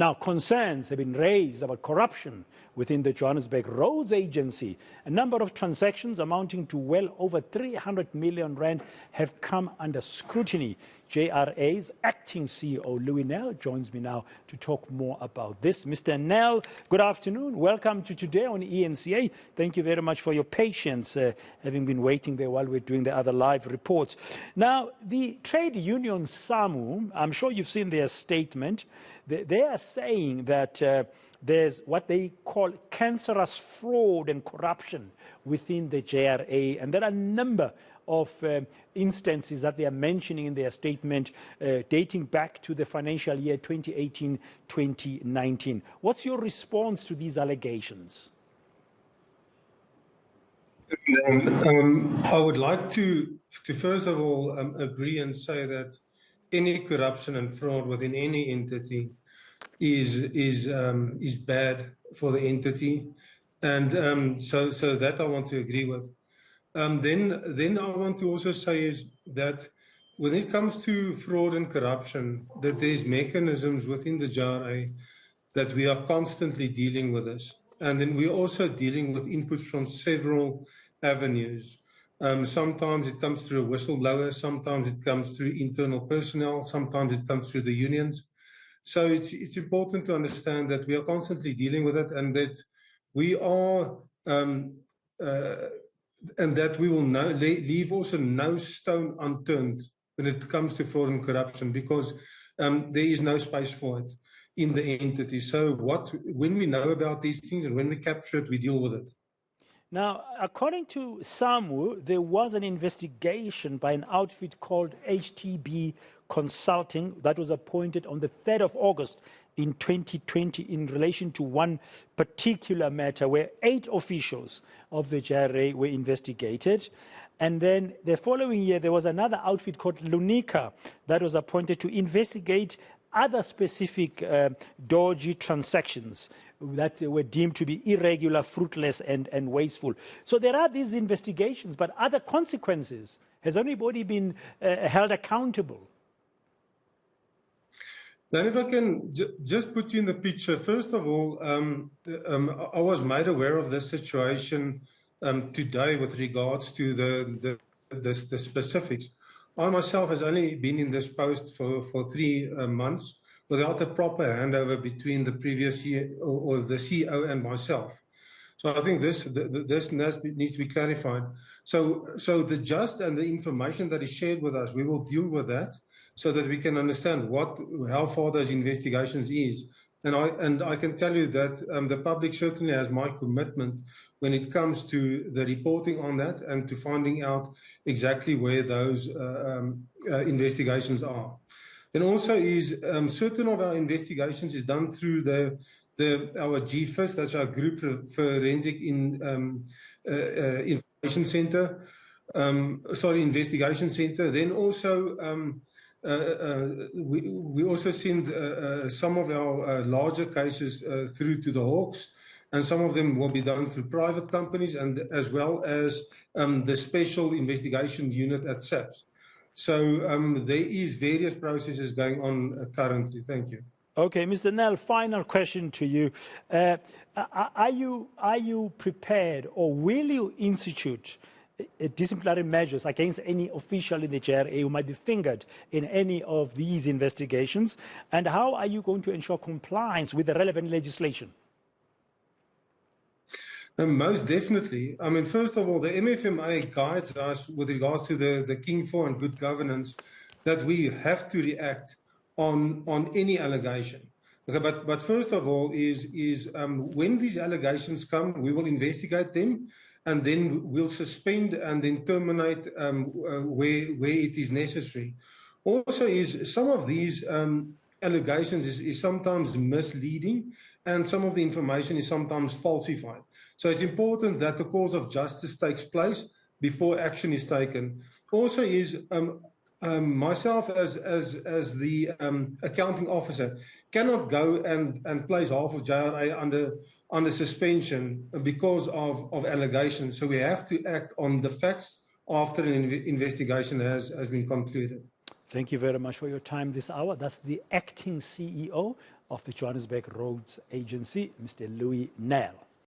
Now, concerns have been raised about corruption within the Johannesburg Road Agency. A number of transactions amounting to well over 300 million rand have come under scrutiny. JRA's acting CEO Louis Nel joins me now to talk more about this. Mr. Nel, good afternoon. Welcome to Today on eNCA. Thank you very much for your patience, having been waiting there while we're doing the other live reports. Now, the trade union SAMU, I'm sure you've seen their statement. They are saying that there's what they call cancerous fraud and corruption within the JRA, and there are a number of instances that they are mentioning in their statement dating back to the financial year 2018-2019. What's your response to these allegations? I would like to first of all agree and say that any corruption and fraud within any entity is bad for the entity, and so that I want to agree with. Then I want to also say is that when it comes to fraud and corruption, that there's mechanisms within the JRA that we are constantly dealing with this, and then we're also dealing with inputs from several avenues. Sometimes it comes through a whistleblower, sometimes it comes through internal personnel, sometimes it comes through the unions. So it's important to understand that we are constantly dealing with it, and that we are and that we will leave also no stone unturned when it comes to fraud and corruption, because there is no space for it in the entity. So when we know about these things and when we capture it, we deal with it. Now, according to SAMU, there was an investigation by an outfit called HTB Consulting that was appointed on the 3rd of August in 2020 in relation to one particular matter where 8 officials of the JRA were investigated. And then the following year, there was another outfit called Lunica that was appointed to investigate other specific dodgy transactions that were deemed to be irregular, fruitless, and wasteful. So there are these investigations, but other consequences. Has anybody been held accountable? Then if I can just put you in the picture, first of all, I was made aware of this situation today with regards to the specifics. I myself has only been in this post for 3 months without a proper handover between the previous year or the CEO and myself. So I think this needs to be clarified. So the just and the information that is shared with us, we will deal with that so that we can understand how far those investigations is. And I can tell you that the public certainly has my commitment when it comes to the reporting on that and to finding out exactly where those investigations are. And also is certain of our investigations is done through our GFIS, that's our Group Forensic Investigation Center. Then also we also send some of our larger cases through to the Hawks, and some of them will be done through private companies, and as well as the Special Investigation Unit at SAPS. So there is various processes going on currently. Thank you. Okay, Mr. Nel, final question to you. Are you prepared, or will you institute disciplinary measures against any official in the JRA who might be fingered in any of these investigations? And how are you going to ensure compliance with the relevant legislation? Most definitely. I mean, first of all, the MFMA guides us with regards to the King 4 and good governance that we have to react on any allegation. Okay, but first of all is when these allegations come, we will investigate them, and then we'll suspend and then terminate where it is necessary. Also, is some of these allegations is sometimes misleading, and some of the information is sometimes falsified. So it's important that the course of justice takes place before action is taken. Also is myself as the accounting officer cannot go and place half of JRA under suspension because of allegations. So we have to act on the facts after an investigation has been concluded. Thank you very much for your time this hour. That's the acting CEO of the Johannesburg Road Agency, Mr. Louis Nel.